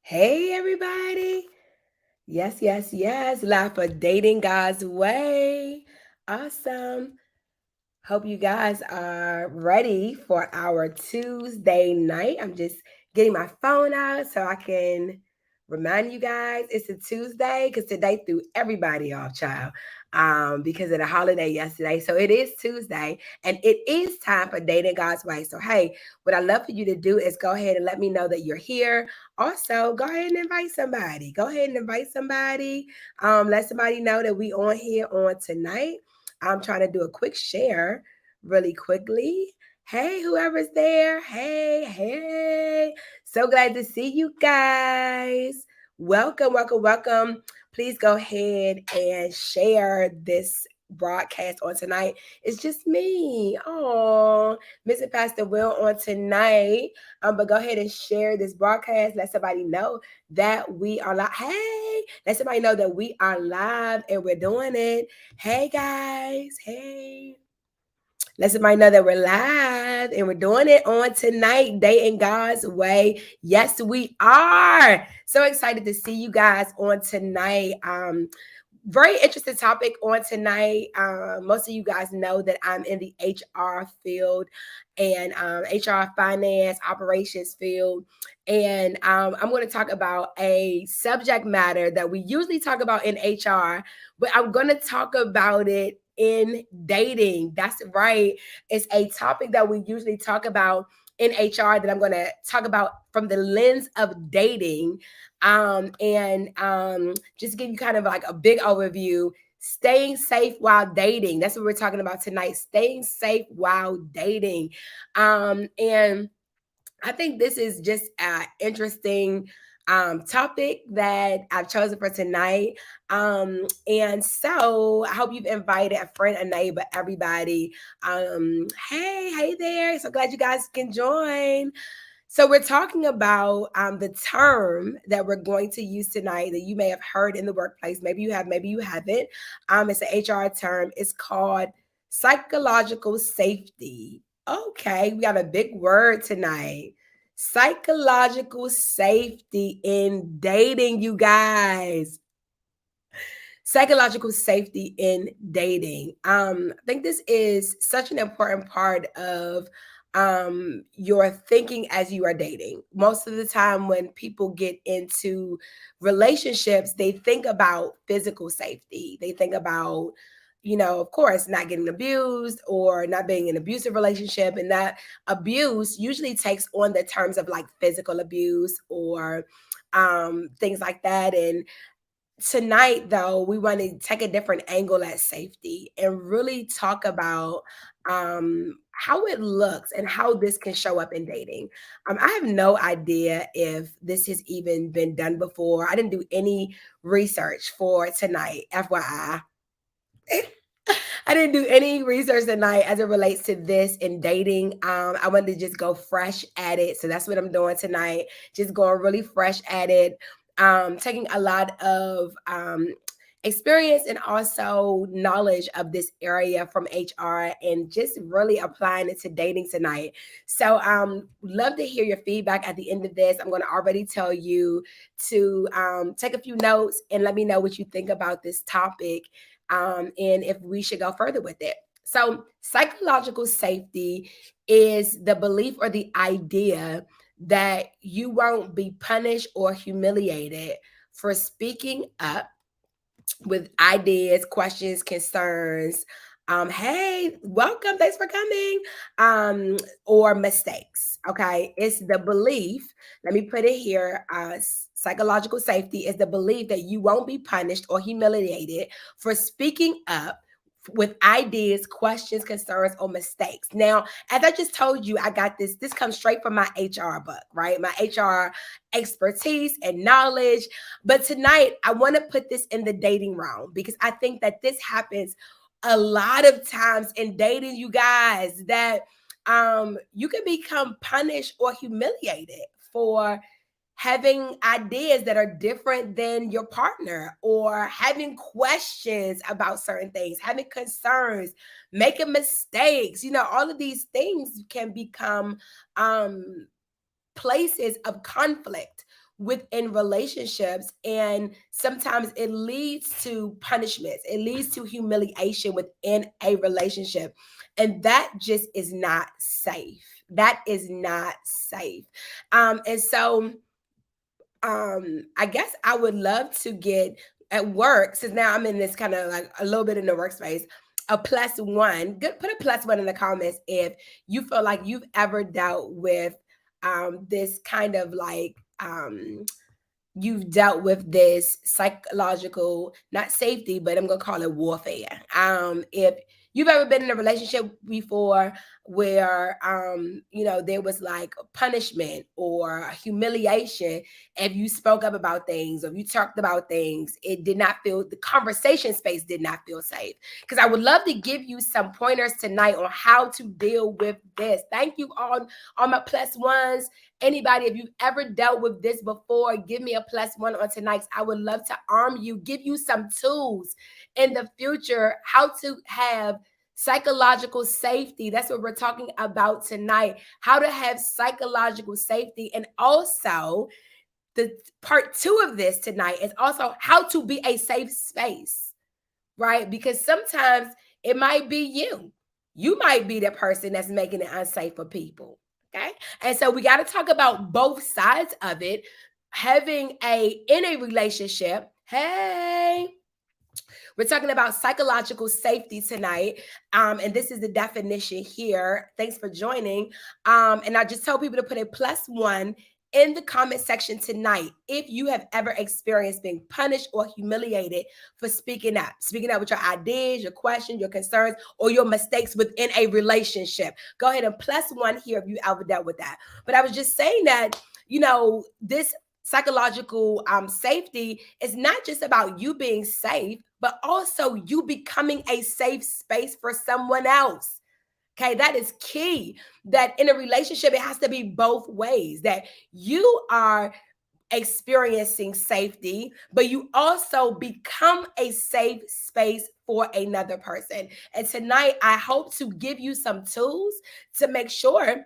Hey, everybody. Yes, yes, yes. Live for Dating God's Way. Awesome. Hope you guys are ready for our Tuesday night. I'm just getting my phone out so I can remind you guys it's a Tuesday because today threw everybody off, child, because of the holiday yesterday. So it is Tuesday and it is time for Dating God's Way. So, hey, what I love for you to do is go ahead and let me know that you're here. Also, go ahead and invite somebody. Go ahead and invite somebody. Let somebody know that we on here on tonight. I'm trying to do a quick share really quickly. Hey, whoever's there. Hey, hey. So glad to see you guys. Welcome, welcome, welcome. Please go ahead and share this broadcast on tonight. It's just me. Oh, Mr. Pastor Will on tonight. But go ahead and share this broadcast. Let somebody know that we are live. Hey, let somebody know that we are live and we're doing it. Hey guys, hey. Let somebody know that we're live and we're doing it on tonight, Dating God's Way. Yes, we are. So excited to see you guys on tonight. Very interesting topic on tonight. Most of you guys know that I'm in the HR field and HR finance operations field. And I'm going to talk about a subject matter that we usually talk about in HR, but I'm going to talk about it in dating. That's right. It's a topic that we usually talk about in HR that I'm going to talk about from the lens of dating. And just give you kind of like a big overview. Staying safe while dating. That's what we're talking about tonight. Staying safe while dating. And I think this is just an interesting topic that I've chosen for tonight. And so I hope you've invited a friend, a neighbor, everybody. Hey there. So glad you guys can join. So we're talking about the term that we're going to use tonight that you may have heard in the workplace. Maybe you have, maybe you haven't. It's an HR term. It's called psychological safety. Okay, we got a big word tonight. Psychological safety in dating, you guys. Psychological safety in dating. I think this is such an important part of your thinking as you are dating. Most of the time when people get into relationships, they think about physical safety. They think about, of course, not getting abused or not being in an abusive relationship. And that abuse usually takes on the terms of like physical abuse or things like that. And tonight, though, we want to take a different angle at safety and really talk about how it looks and how this can show up in dating. I have no idea if this has even been done before. I didn't do any research for tonight, FYI. I didn't do any research tonight as it relates to this in dating. I wanted to just go fresh at it. So that's what I'm doing tonight. Just going really fresh at it. Taking a lot of experience and also knowledge of this area from HR and just really applying it to dating tonight. So love to hear your feedback at the end of this. I'm going to already tell you to take a few notes and let me know what you think about this topic and if we should go further with it. So, psychological safety is the belief or the idea that you won't be punished or humiliated for speaking up with ideas, questions, concerns. Hey, welcome. Thanks for coming. Or mistakes. Okay. It's the belief. Let me put it here. Psychological safety is the belief that you won't be punished or humiliated for speaking up with ideas, questions, concerns, or mistakes. Now, as I just told you, I got this. This comes straight from my HR book, right? My HR expertise and knowledge. But tonight, I want to put this in the dating realm because I think that this happens a lot of times in dating, you guys, that you can become punished or humiliated for having ideas that are different than your partner or having questions about certain things, having concerns, making mistakes. All of these things can become places of conflict within relationships, and sometimes it leads to punishments, it leads to humiliation within a relationship, and that just is not safe. That is not safe. And so I guess I would love to get at work, since now I'm in this kind of like a little bit in the workspace, a +1. Good, put a +1 in the comments if you feel like you've ever dealt with this kind of like you've dealt with this psychological, not safety, but I'm gonna call it warfare. If you've ever been in a relationship before where there was like punishment or humiliation, if you spoke up about things or if you talked about things, it did not feel, the conversation space did not feel safe. Because I would love to give you some pointers tonight on how to deal with this. Thank you all my +1s. Anybody, if you've ever dealt with this before, give me a +1 on tonight. I would love to arm you, give you some tools in the future, how to have psychological safety. That's what we're talking about tonight, how to have psychological safety. And also, the part 2 of this tonight is also how to be a safe space, right? Because sometimes it might be you. You might be the person that's making it unsafe for people. Okay. And so we got to talk about both sides of it. Having in a relationship, hey, we're talking about psychological safety tonight. And this is the definition here. Thanks for joining. And I just tell people to put a +1 in the comment section tonight if you have ever experienced being punished or humiliated for speaking up with your ideas, your questions, your concerns, or your mistakes within a relationship. Go ahead and +1 here if you ever dealt with that. But I was just saying that, this psychological safety is not just about you being safe, but also you becoming a safe space for someone else. Okay, that is key. That in a relationship, it has to be both ways, that you are experiencing safety, but you also become a safe space for another person. And tonight, I hope to give you some tools to make sure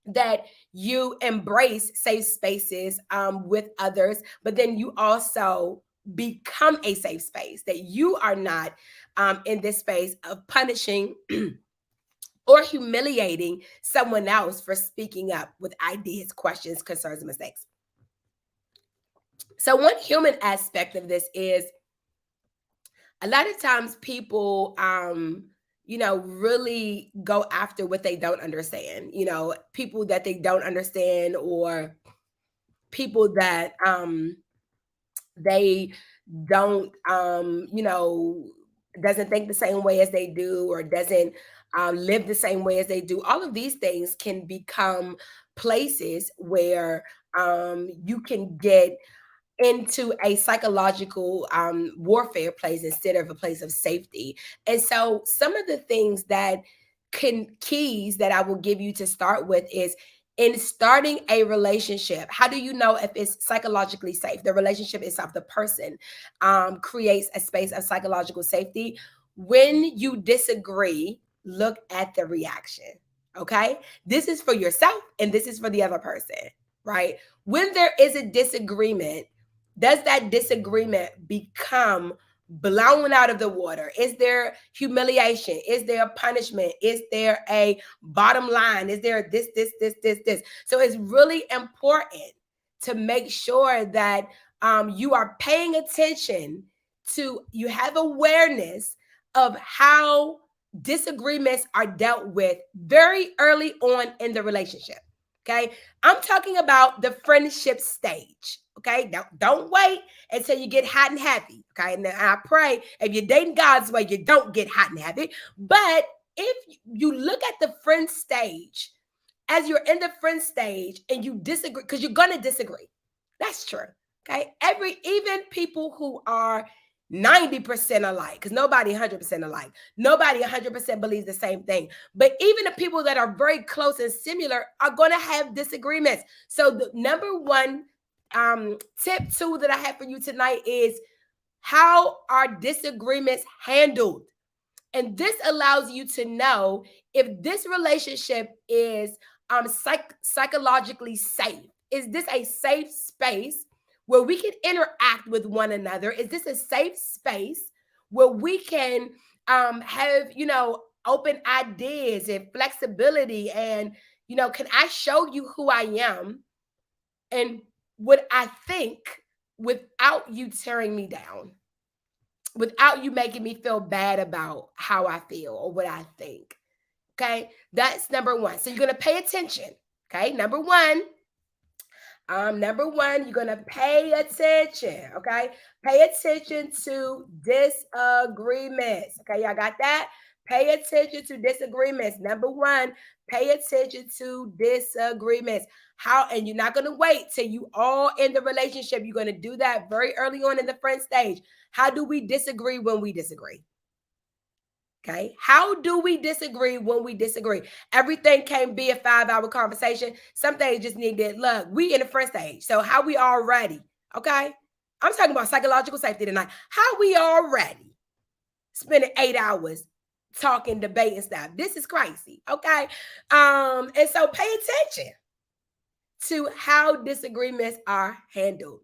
that you embrace safe spaces with others, but then you also become a safe space, that you are not in this space of punishing or humiliating someone else for speaking up with ideas, questions, concerns, and mistakes. So one human aspect of this is a lot of times people really go after what they don't understand, people that they don't understand, or people that they don't doesn't think the same way as they do, or doesn't live the same way as they do. All of these things can become places where you can get into a psychological warfare place instead of a place of safety. And so some of the things that keys that I will give you to start with is, in starting a relationship, how do you know if it's psychologically safe? The relationship itself, the person creates a space of psychological safety. When you disagree, look at the reaction. Okay, this is for yourself and this is for the other person, right? When there is a disagreement, does that disagreement become blown out of the water? Is there humiliation? Is there punishment? Is there a bottom line? Is there this? So it's really important to make sure that you are paying attention to, you have awareness of how disagreements are dealt with very early on in the relationship. Okay. I'm talking about the friendship stage. Okay. Don't wait until you get hot and heavy. Okay. And I pray if you're dating God's way, you don't get hot and heavy. But if you look at the friend stage, as you're in the friend stage and you disagree, because you're going to disagree. That's true. Okay. Even people who are 90% alike, because nobody 100% alike. Nobody 100% believes the same thing. But even the people that are very close and similar are going to have disagreements. So the number one tip tool that I have for you tonight is, how are disagreements handled? And this allows you to know if this relationship is psychologically safe. Is this a safe space where we can interact with one another? Is this a safe space where we can have, open ideas and flexibility? And, can I show you who I am and what I think without you tearing me down, without you making me feel bad about how I feel or what I think? Okay, that's number one. So you're going to pay attention. Okay, number one, you're gonna pay attention. Okay, pay attention to disagreements. Okay, y'all got that? Pay attention to disagreements. Number one, pay attention to disagreements. How, and you're not gonna wait till you all in the relationship. You're gonna do that very early on in the friend stage. How do we disagree when we disagree? Okay. How do we disagree when we disagree? Everything can't be a 5-hour conversation. Some things just need to look. We in the first stage. So how we already? Okay. I'm talking about psychological safety tonight. How we already spending 8 hours talking, debating stuff. This is crazy. Okay. And so pay attention to how disagreements are handled.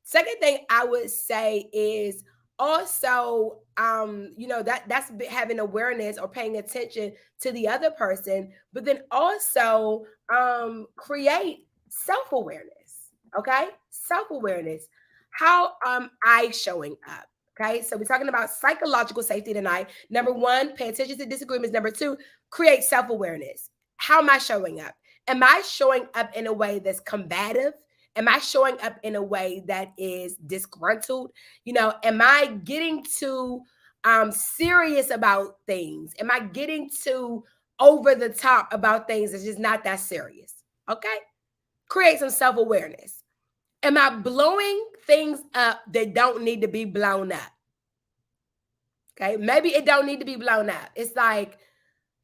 Second thing I would say is also, that's having awareness or paying attention to the other person, but then also create self-awareness. Okay, self-awareness. How am I showing up? Okay, so we're talking about psychological safety tonight. Number one, pay attention to disagreements. Number two, create self-awareness. How am I showing up? Am I showing up in a way that's combative? Am I showing up in a way that is disgruntled? Am I getting too serious about things? Am I getting too over the top about things that's just not that serious? Okay. Create some self awareness. Am I blowing things up that don't need to be blown up? Okay. Maybe it don't need to be blown up. It's like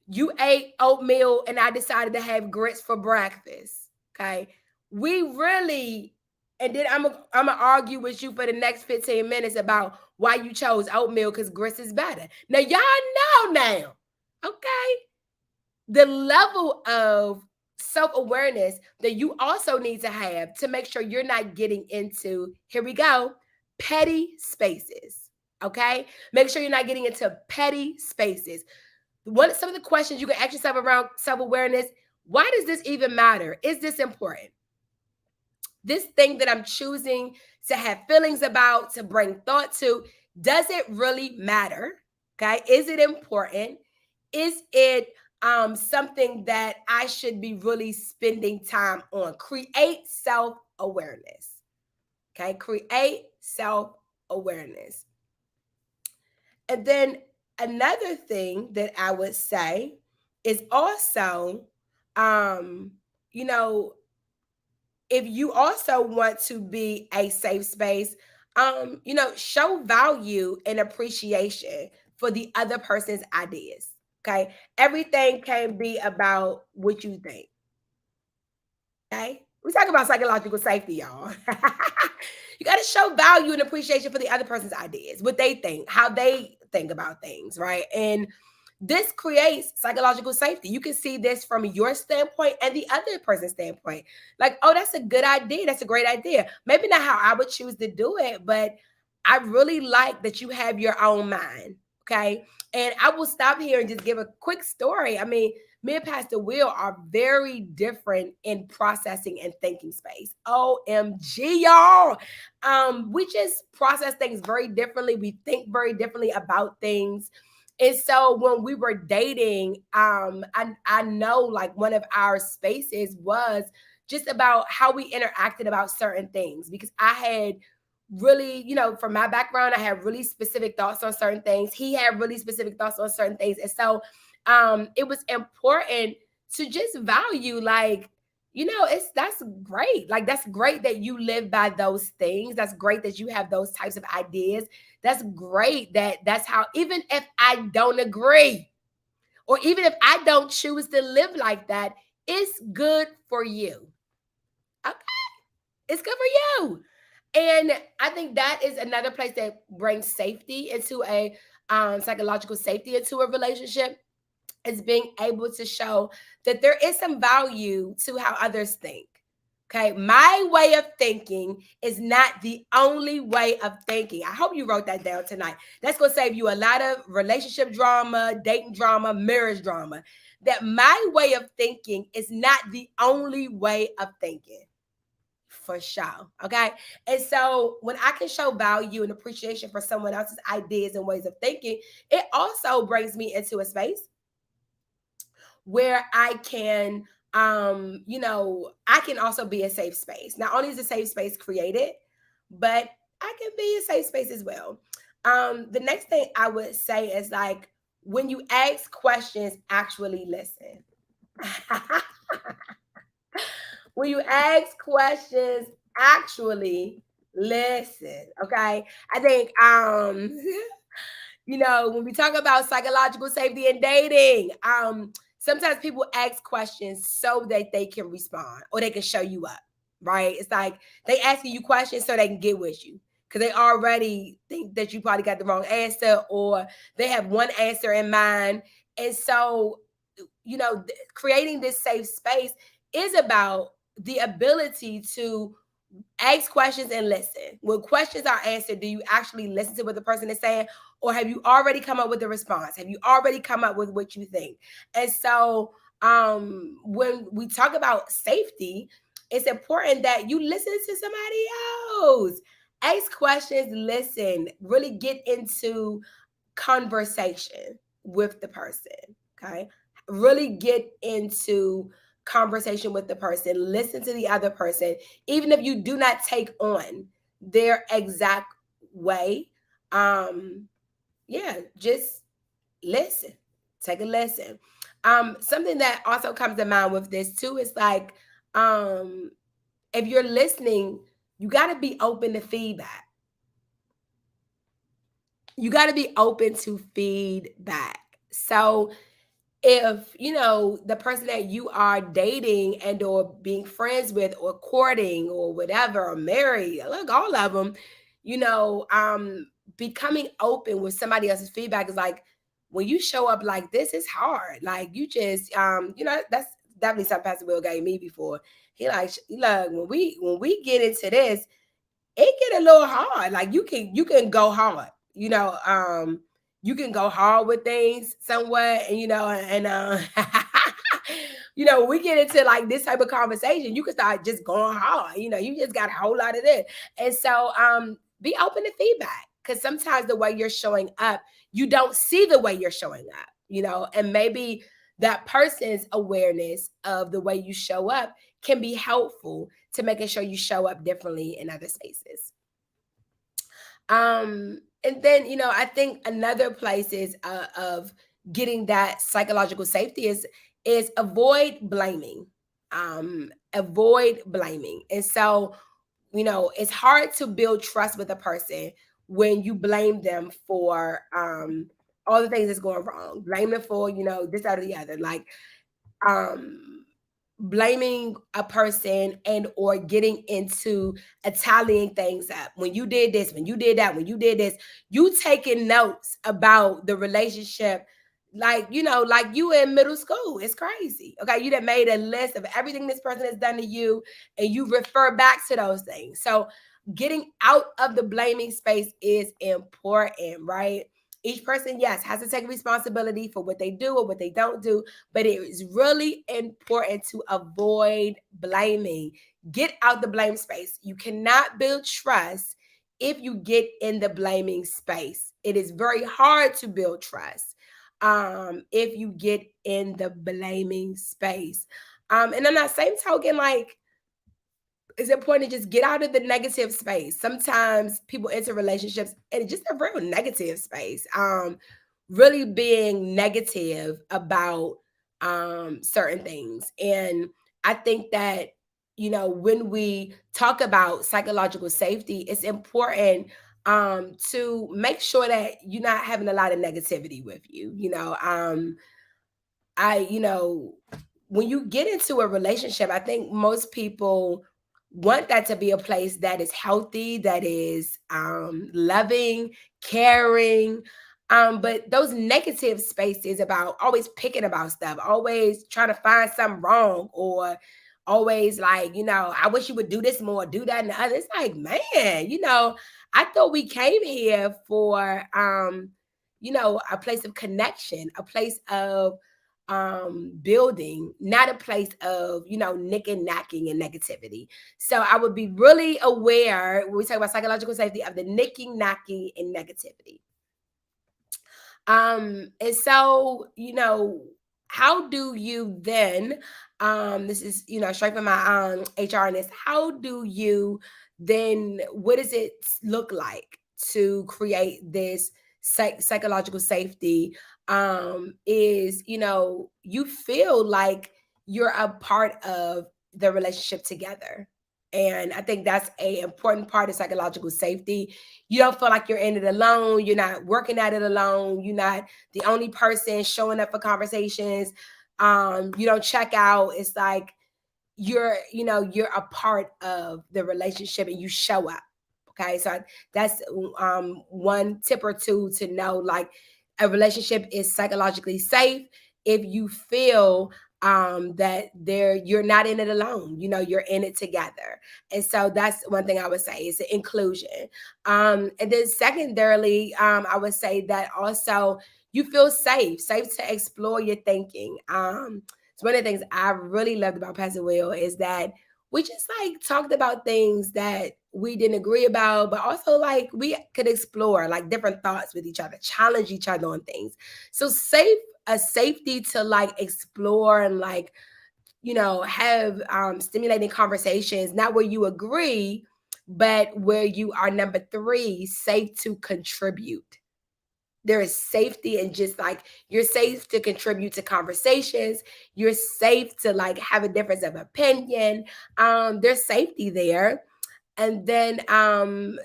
you ate oatmeal and I decided to have grits for breakfast. Okay. We really, and then I'm gonna argue with you for the next 15 minutes about why you chose oatmeal because grits is better. Now y'all know now, okay, the level of self-awareness that you also need to have to make sure you're not getting into, here we go, petty spaces. Okay, make sure you're not getting into petty spaces. Some of the questions you can ask yourself around self-awareness: why does this even matter? Is this important? This thing that I'm choosing to have feelings about, to bring thought to, does it really matter? Okay. Is it important? Is it something that I should be really spending time on? Create self-awareness. Okay. Create self-awareness. And then another thing that I would say is also, you know, if you also want to be a safe space, show value and appreciation for the other person's ideas. Okay. Everything can be about what you think. Okay. We talk about psychological safety, y'all. You got to show value and appreciation for the other person's ideas, what they think, how they think about things, right? And this creates psychological safety. You can see this from your standpoint and the other person's standpoint. Like, oh, that's a good idea. That's a great idea. Maybe not how I would choose to do it, but I really like that you have your own mind. Okay. And I will stop here and just give a quick story. I mean, me and Pastor Will are very different in processing and thinking space. OMG, y'all. We just process things very differently. We think very differently about things. And so when we were dating, I know like one of our spaces was just about how we interacted about certain things, because I had really, from my background, I had really specific thoughts on certain things. He had really specific thoughts on certain things. And so it was important to just value, like, that's great. Like, that's great that you live by those things. That's great that you have those types of ideas. That's great that that's how, even if I don't agree, or even if I don't choose to live like that, it's good for you. Okay. It's good for you. And I think that is another place that brings safety into a psychological safety into a relationship, is being able to show that there is some value to how others think. Okay, my way of thinking is not the only way of thinking. I hope you wrote that down tonight. That's going to save you a lot of relationship drama, dating drama, marriage drama. That my way of thinking is not the only way of thinking. For sure. Okay. And so when I can show value and appreciation for someone else's ideas and ways of thinking, it also brings me into a space where I can I can also be a safe space. Not only is a safe space created, but I can be a safe space as well. The next thing I would say is like when you ask questions, actually listen. When you ask questions, actually listen. Okay. I think when we talk about psychological safety and dating, sometimes people ask questions so that they can respond or they can show you up, right? It's like they asking you questions so they can get with you because they already think that you probably got the wrong answer or they have one answer in mind. And so, creating this safe space is about the ability to ask questions and listen. When questions are answered, do you actually listen to what the person is saying? Or have you already come up with a response? Have you already come up with what you think? And so when we talk about safety, it's important that you listen to somebody else. Ask questions, listen, really get into conversation with the person. Okay. Really get into conversation with the person, listen to the other person, even if you do not take on their exact way. Yeah, just listen, take a listen. Something that also comes to mind with this too is like, um, if you're listening, you got to be open to feedback. You got to be open to feedback. So if the person that you are dating and or being friends with or courting or whatever or married, look, all of them, you know um becoming open with somebody else's feedback is like, when you show up like this, it's hard. Like you just that's definitely something Pastor Will gave me before. He like, look, when we get into this, it get a little hard. Like you can go hard, you can go hard with things somewhat, and we get into like this type of conversation, you can start just going hard. You just got a whole lot of this. And so be open to feedback, because sometimes the way you're showing up, you don't see the way you're showing up, and maybe that person's awareness of the way you show up can be helpful to making sure you show up differently in other spaces. And then, I think another place is of getting that psychological safety is avoid blaming. Avoid blaming. And so, it's hard to build trust with a person when you blame them for all the things that's going wrong. Blame them for, this, that, or the other. Like, blaming a person and or getting into tallying things up. When you did this, when you did that, when you did this, you taking notes about the relationship, like you in middle school. It's crazy. Okay, you done made a list of everything this person has done to you, and you refer back to those things. So getting out of the blaming space is important, right? Each person, yes, has to take responsibility for what they do or what they don't do, but it is really important to avoid blaming. Get out the blame space. You cannot build trust if you get in the blaming space. It is very hard to build trust if you get in the blaming space. And on that same token, like, it's important to just get out of the negative space. Sometimes people enter relationships and just a real negative space. Really being negative about certain things. And I think that, when we talk about psychological safety, it's important to make sure that you're not having a lot of negativity with you. I, when you get into a relationship, I think most people want that to be a place that is healthy, that is loving, caring. But those negative spaces about always picking about stuff, always trying to find something wrong, or always like, I wish you would do this more, do that and the other. It's like, man, I thought we came here for a place of connection, a place of building, not a place of, nicking, knacking, and negativity. So I would be really aware when we talk about psychological safety of the nicking, knacking, and negativity. And so, how do you then, this is, straight from my HR and this, how do you then, what does it look like to create this psychological safety? Is, you feel like you're a part of the relationship together. And I think that's a important part of psychological safety. You don't feel like you're in it alone. You're not working at it alone. You're not the only person showing up for conversations. You don't check out. It's like you're a part of the relationship and you show up. Okay. So that's one tip or two to know, like, a relationship is psychologically safe if you feel that you're not in it alone. You're in it together. And so that's one thing I would say is the inclusion. And then secondarily, I would say that also you feel safe to explore your thinking. It's one of the things I really loved about Pastor Will is that we just like talked about things that we didn't agree about, but also like we could explore like different thoughts with each other, challenge each other on things. So a safety to like explore and like, have stimulating conversations, not where you agree, but where you are, number three, safe to contribute. There is safety and just like you're safe to contribute to conversations. You're safe to like have a difference of opinion. There's safety there. And then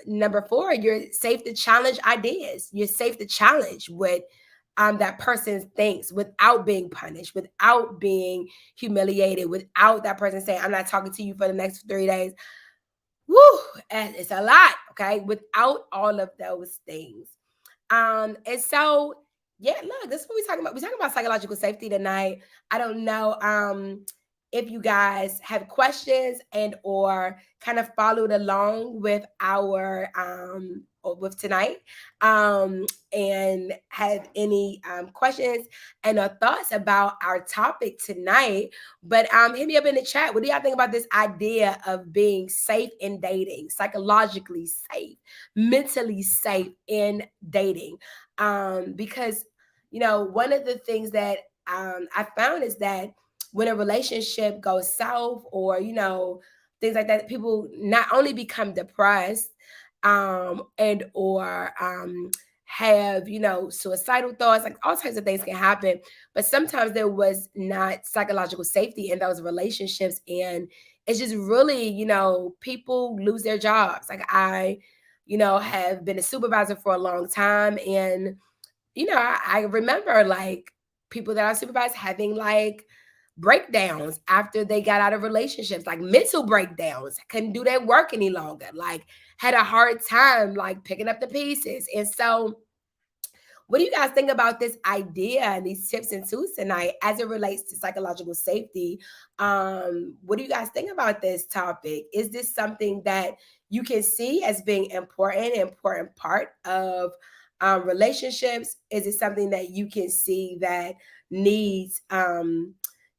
number four, you're safe to challenge ideas. You're safe to challenge what that person thinks without being punished, without being humiliated, without that person saying, I'm not talking to you for the next 3 days. Woo, and it's a lot, okay? Without all of those things. And so, yeah, look, this is what we're talking about. We're talking about psychological safety tonight. I don't know if you guys have questions and or kind of followed along with our or with tonight, and have any questions and or thoughts about our topic tonight. But hit me up in the chat. What do y'all think about this idea of being safe in dating, psychologically safe, mentally safe in dating? Because one of the things that I found is that when a relationship goes south or things like that, people not only become depressed and or have suicidal thoughts, like all types of things can happen, but sometimes there was not psychological safety in those relationships, and it's just really people lose their jobs. Like I have been a supervisor for a long time, and I remember like people that I supervised having like breakdowns after they got out of relationships, like mental breakdowns, couldn't do their work any longer, like had a hard time like picking up the pieces. And so what do you guys think about this idea and these tips and tools tonight as it relates to psychological safety? What do you guys think about this topic? Is this something that you can see as being important part of relationships? Is it something that you can see that needs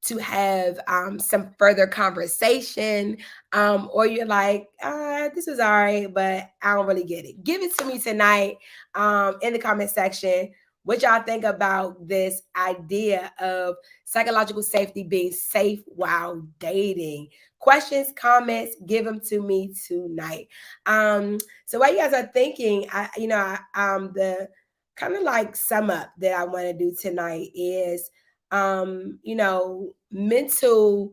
to have some further conversation, or you're like, this is all right, but I don't really get it? Give it to me tonight in the comment section. What y'all think about this idea of psychological safety, being safe while dating? Questions, comments, give them to me tonight. So while you guys are thinking, the kind of like sum up that I want to do tonight is mental.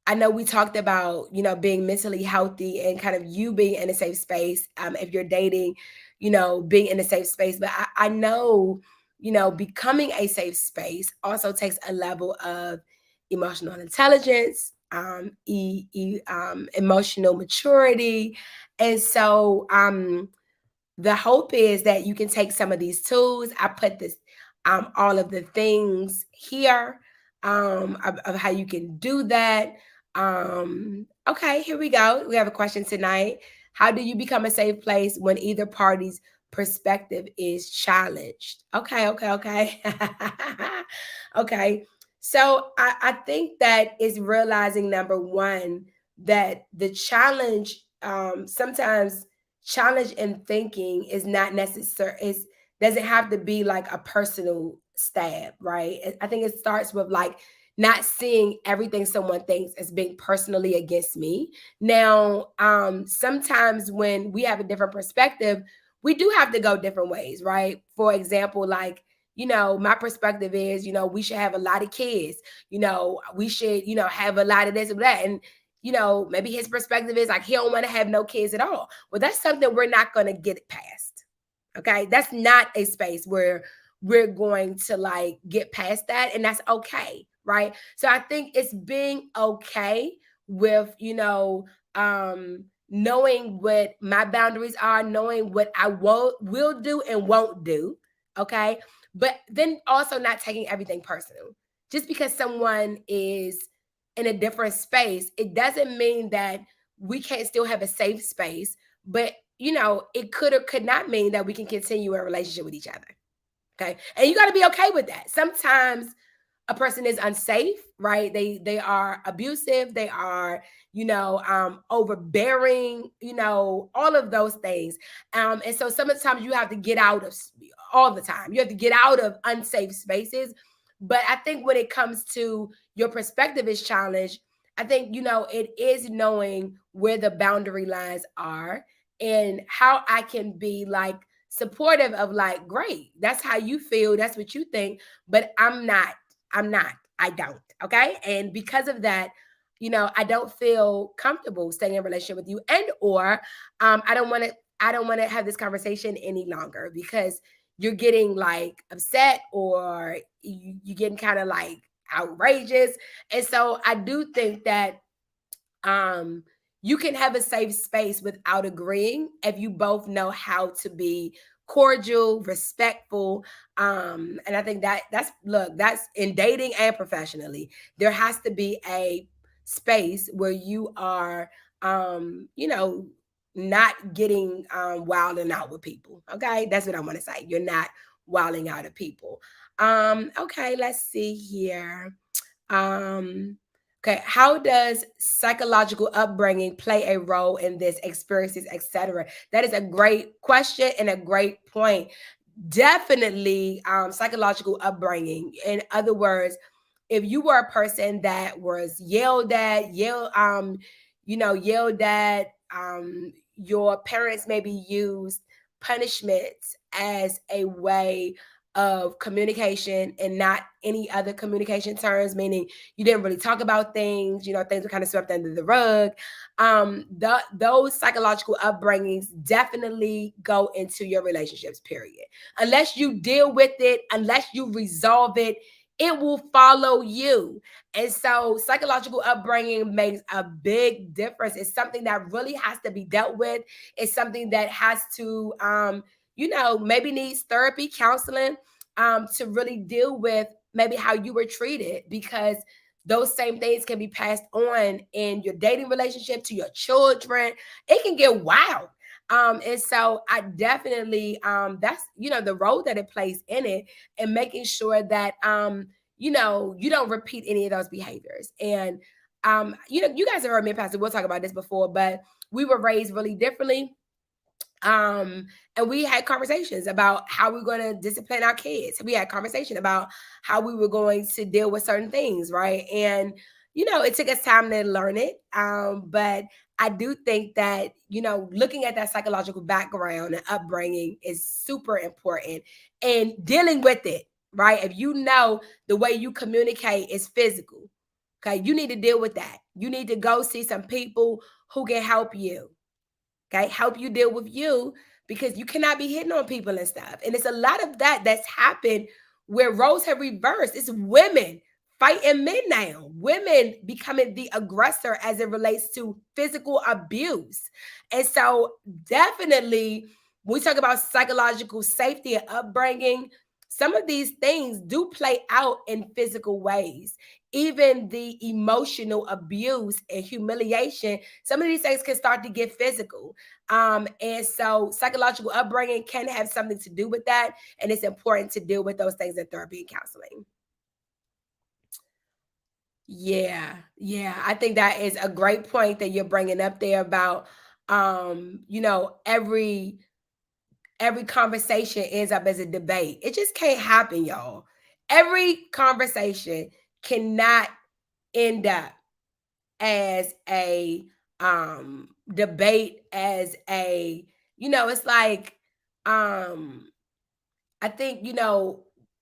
I know we talked about, being mentally healthy and kind of you being in a safe space. If you're dating, being in a safe space. But I know, becoming a safe space also takes a level of emotional intelligence, emotional maturity. And so the hope is that you can take some of these tools. I put this, all of the things here of how you can do that. Okay, here we go. We have a question tonight. How do you become a safe place when either party's perspective is challenged? Okay, okay, okay. Okay. So I think that is realizing number one that the challenge, sometimes challenge in thinking is not necessary, is doesn't have to be like a personal stab, right? I think it starts with like not seeing everything someone thinks as being personally against me. Now, sometimes when we have a different perspective, we do have to go different ways, right? For example, like, my perspective is, we should have a lot of kids, we should, have a lot of this and that. And, maybe his perspective is like, he don't want to have no kids at all. Well, that's something we're not going to get past. Okay. That's not a space where we're going to like get past that. And that's okay. Right. So I think it's being okay with, knowing what my boundaries are, knowing what I will do and won't do. Okay. But then also not taking everything personal. Just because someone is in a different space, it doesn't mean that we can't still have a safe space. But it could or could not mean that we can continue a relationship with each other. Okay. And you got to be okay with that. Sometimes a person is unsafe, right? They are abusive, they are, overbearing, all of those things. And so sometimes you have to get out of all the time. You have to get out of unsafe spaces. But I think when it comes to your perspective is challenged, I think, it is knowing where the boundary lines are and how I can be like supportive of like, great, that's how you feel, that's what you think, but I'm not. I don't. Okay. And because of that, I don't feel comfortable staying in a relationship with you. And or I don't want to have this conversation any longer because you're getting like upset or you're getting kind of like outrageous. And so I do think that um you can have a safe space without agreeing if you both know how to be cordial, respectful. And I think that's in dating and professionally. There has to be a space where you are not getting wilding out with people. Okay. That's what I want to say. You're not wilding out at people. Okay, let's see here. Um, okay, how does psychological upbringing play a role in this experiences, etc.? That is a great question and a great point. Definitely, psychological upbringing. In other words, if you were a person that was yelled at, your parents maybe used punishments as a way of communication and not any other communication terms, meaning you didn't really talk about things, things were kind of swept under the rug. Those psychological upbringings definitely go into your relationships, period. Unless you deal with it, unless you resolve it, it will follow you. And so psychological upbringing makes a big difference. It's something that really has to be dealt with. It's something that has to maybe needs therapy, counseling, to really deal with maybe how you were treated, because those same things can be passed on in your dating relationship to your children. It can get wild. And so I definitely that's the role that it plays in it, and making sure that you don't repeat any of those behaviors. And you guys have heard me and Pastor, we'll talk about this before, but we were raised really differently. And we had conversations about how we are going to discipline our kids. We had conversation about how we were going to deal with certain things, right? And it took us time to learn it. But I do think that looking at that psychological background and upbringing is super important, and dealing with it, right? If you know the way you communicate is physical, okay, you need to deal with that. You need to go see some people who can help you. Okay, help you deal with you, because you cannot be hitting on people and stuff. And it's a lot of that that's happened where roles have reversed. It's women fighting men now, women becoming the aggressor as it relates to physical abuse. And so, definitely, when we talk about psychological safety and upbringing, some of these things do play out in physical ways. Even the emotional abuse and humiliation, some of these things can start to get physical. And so psychological upbringing can have something to do with that. And it's important to deal with those things in therapy and counseling. Yeah, yeah. I think that is a great point that you're bringing up there about, every conversation ends up as a debate. It just can't happen, y'all. Every conversation cannot end up as a debate, as a, it's like, I think,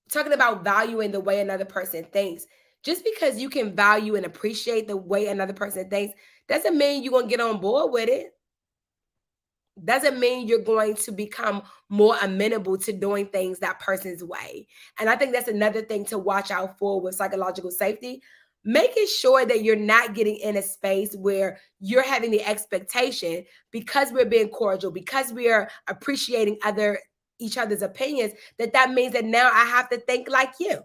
talking about valuing the way another person thinks, just because you can value and appreciate the way another person thinks doesn't mean you're going to get on board with it. Doesn't mean you're going to become more amenable to doing things that person's way. And I think that's another thing to watch out for with psychological safety, making sure that you're not getting in a space where you're having the expectation, because we're being cordial, because we are appreciating each other's opinions, that means that now I have to think like you,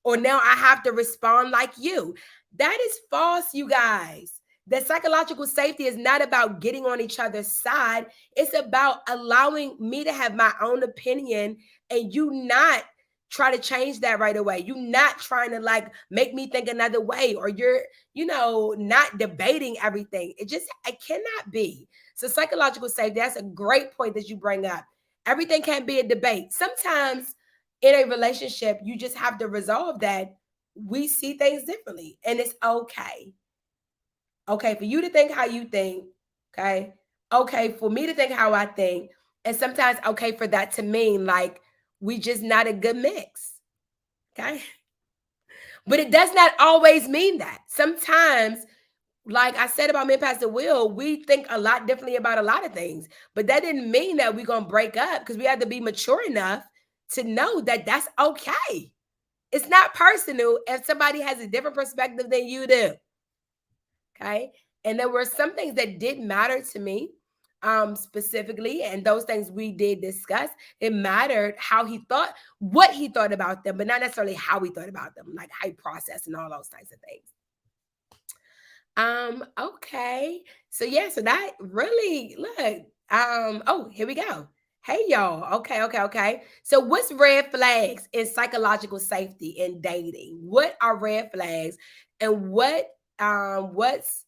or now I have to respond like you. That is false, you guys. That psychological safety is not about getting on each other's side. It's about allowing me to have my own opinion and you not try to change that right away. You not trying to like make me think another way, or you're, not debating everything. It cannot be. So psychological safety, that's a great point that you bring up. Everything can't be a debate. Sometimes in a relationship, you just have to resolve that we see things differently, and it's okay. Okay, for you to think how you think, okay? Okay, for me to think how I think, and sometimes okay for that to mean like we just not a good mix, okay? But it does not always mean that. Sometimes, like I said about me and Pastor Will, we think a lot differently about a lot of things, but that didn't mean that we're gonna break up, because we have to be mature enough to know that that's okay. It's not personal if somebody has a different perspective than you do. Okay. And there were some things that did matter to me specifically. And those things we did discuss. It mattered how he thought, what he thought about them, but not necessarily how he thought about them, like how he processed and all those types of things. Okay. So yeah, so that really look. Oh, here we go. Hey y'all. Okay, okay, okay. So what's red flags in psychological safety in dating? What are red flags, and what's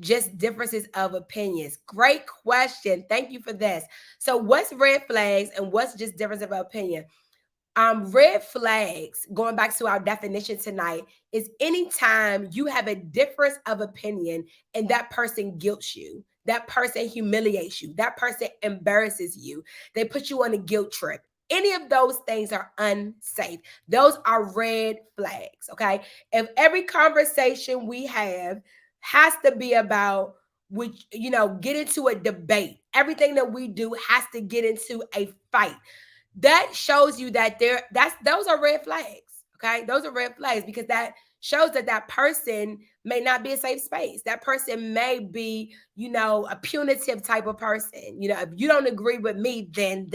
just differences of opinions? Great question. Thank you for this. So what's red flags and what's just difference of opinion? Red flags, going back to our definition tonight, is anytime you have a difference of opinion and that person guilts you, that person humiliates you, that person embarrasses you, they put you on a guilt trip. Any of those things are unsafe. Those are red flags. Okay. If every conversation we have has to be about, which, get into a debate, everything that we do has to get into a fight, that shows you that those are red flags. Okay, those are red flags, because that shows that that person may not be a safe space. That person may be, a punitive type of person. If you don't agree with me, then.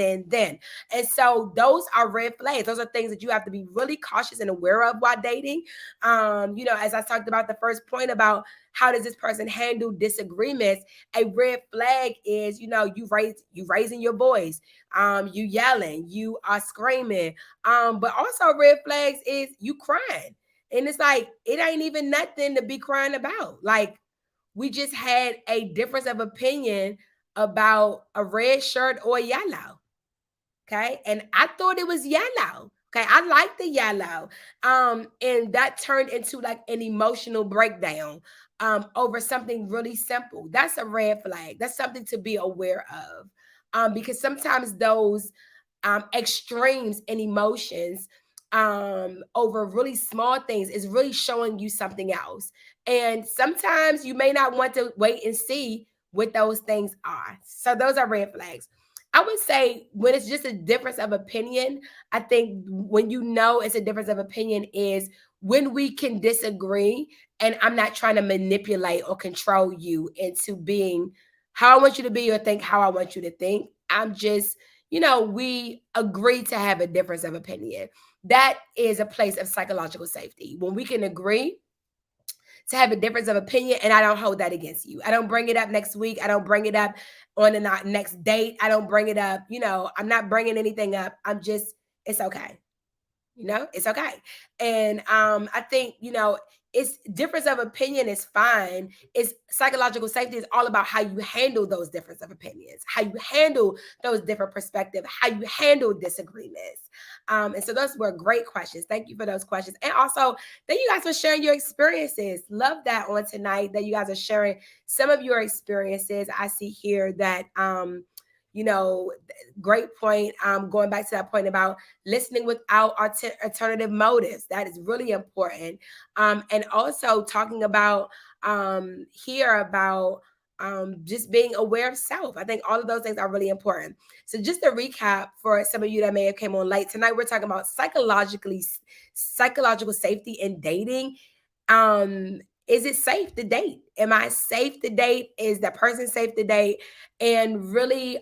And so those are red flags. Those are things that you have to be really cautious and aware of while dating. As I talked about the first point about how does this person handle disagreements, a red flag is, you raising your voice, you yelling, you are screaming. But also red flags is you crying. And it's like, it ain't even nothing to be crying about. Like, we just had a difference of opinion about a red shirt or yellow. Okay. And I thought it was yellow. Okay. I like the yellow. And that turned into like an emotional breakdown over something really simple. That's a red flag. That's something to be aware of. Because sometimes those extremes in emotions over really small things is really showing you something else. And sometimes you may not want to wait and see what those things are. So those are red flags. I would say when it's just a difference of opinion, I think when it's a difference of opinion is when we can disagree and I'm not trying to manipulate or control you into being how I want you to be or think how I want you to think. I'm just, we agree to have a difference of opinion. That is a place of psychological safety. When we can agree to have a difference of opinion, and I don't hold that against you. I don't bring it up next week. I don't bring it up on the next date. I don't bring it up. I'm not bringing anything up. It's okay. It's okay. And I think, it's difference of opinion is fine. It's psychological safety is all about how you handle those difference of opinions, how you handle those different perspectives, how you handle disagreements. And so those were great questions. Thank you for those questions. And also, thank you guys for sharing your experiences. Love that on tonight that you guys are sharing some of your experiences. I see here that great point. Going back to that point about listening without alternative motives. That is really important. And also talking about here about just being aware of self. I think all of those things are really important. So just to recap for some of you that may have came on late, tonight we're talking about psychological safety in dating. Is it safe to date? Am I safe to date? Is that person safe to date? And really,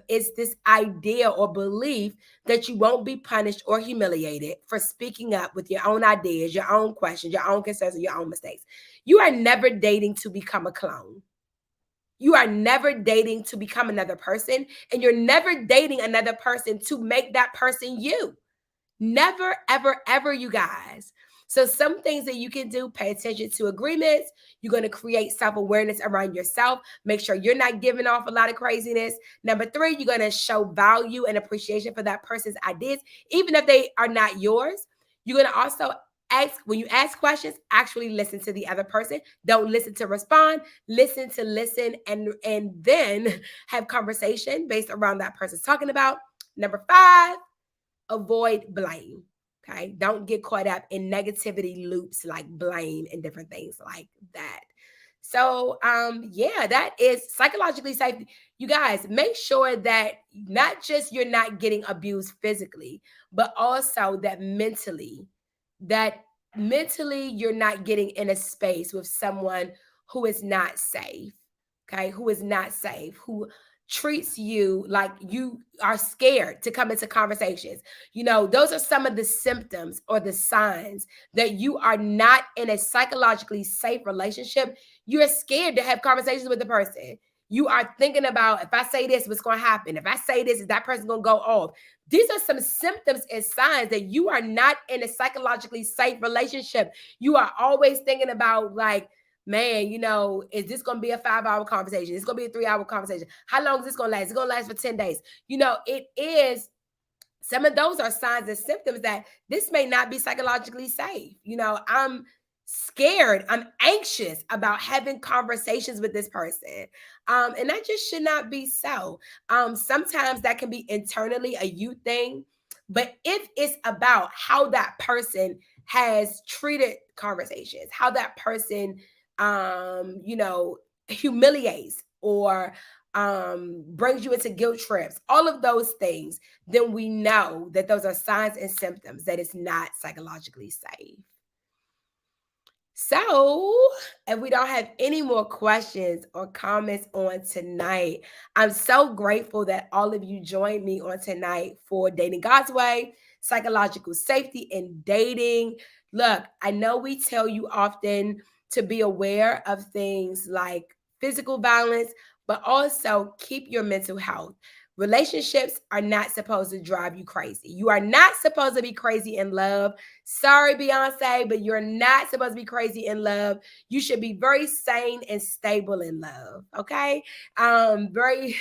it's this idea or belief that you won't be punished or humiliated for speaking up with your own ideas, your own questions, your own concerns, and your own mistakes. You are never dating to become a clone. You are never dating to become another person, and you're never dating another person to make that person you. Never, ever, ever, you guys. So some things that you can do, pay attention to agreements. You're going to create self-awareness around yourself. Make sure you're not giving off a lot of craziness. Number 3, you're going to show value and appreciation for that person's ideas, even if they are not yours. You're going to also when you ask questions, actually listen to the other person. Don't listen to respond. Listen to listen and then have conversation based around that person's talking about. Number 5, avoid blame. Okay. Don't get caught up in negativity loops like blame and different things like that. So, that is psychologically safe. You guys make sure that not just you're not getting abused physically, but also that mentally you're not getting in a space with someone who is not safe. Okay. Who is not safe, who treats you like you are scared to come into conversations. Those are some of the symptoms or the signs that you are not in a psychologically safe relationship. You're scared to have conversations with the person. You are thinking about, if I say this, what's going to happen? If I say this, is that person going to go off? These are some symptoms and signs that you are not in a psychologically safe relationship. You are always thinking about like, man, is this going to be a 5-hour conversation? It's going to be a 3-hour conversation. How long is this going to last? It's going to last for 10 days. It is. Some of those are signs and symptoms that this may not be psychologically safe. I'm scared. I'm anxious about having conversations with this person. And that just should not be so. Sometimes that can be internally a you thing. But if it's about how that person has treated conversations, how that person humiliates or brings you into guilt trips, all of those things, then we know that those are signs and symptoms that it's not psychologically safe. So, if we don't have any more questions or comments on tonight, I'm so grateful that all of you joined me on tonight for Dating God's Way, psychological safety in dating. Look, I know we tell you often to be aware of things like physical violence, but also keep your mental health. Relationships are not supposed to drive you crazy. You are not supposed to be crazy in love. Sorry, Beyonce, but you're not supposed to be crazy in love. You should be very sane and stable in love. Okay. Very,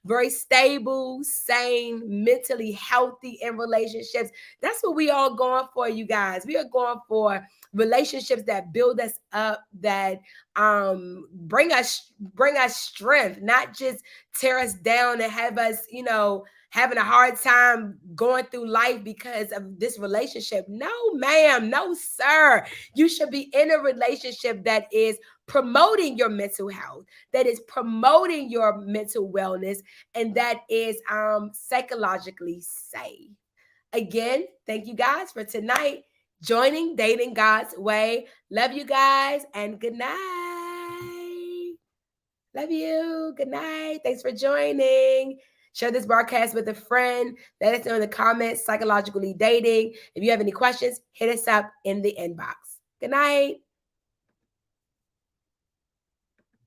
very stable, sane, mentally healthy in relationships. That's what we all going for, you guys. We are going for relationships that build us up, that bring us strength, not just tear us down and have us, having a hard time going through life because of this relationship. No, ma'am. No, sir. You should be in a relationship that is promoting your mental health, that is promoting your mental wellness, and that is psychologically safe. Again, thank you guys for tonight joining Dating God's Way. Love you guys and good night. Love you. Good night. Thanks for joining. Share this broadcast with a friend. Let us know in the comments, psychologically dating. If you have any questions, hit us up in the inbox. Good night.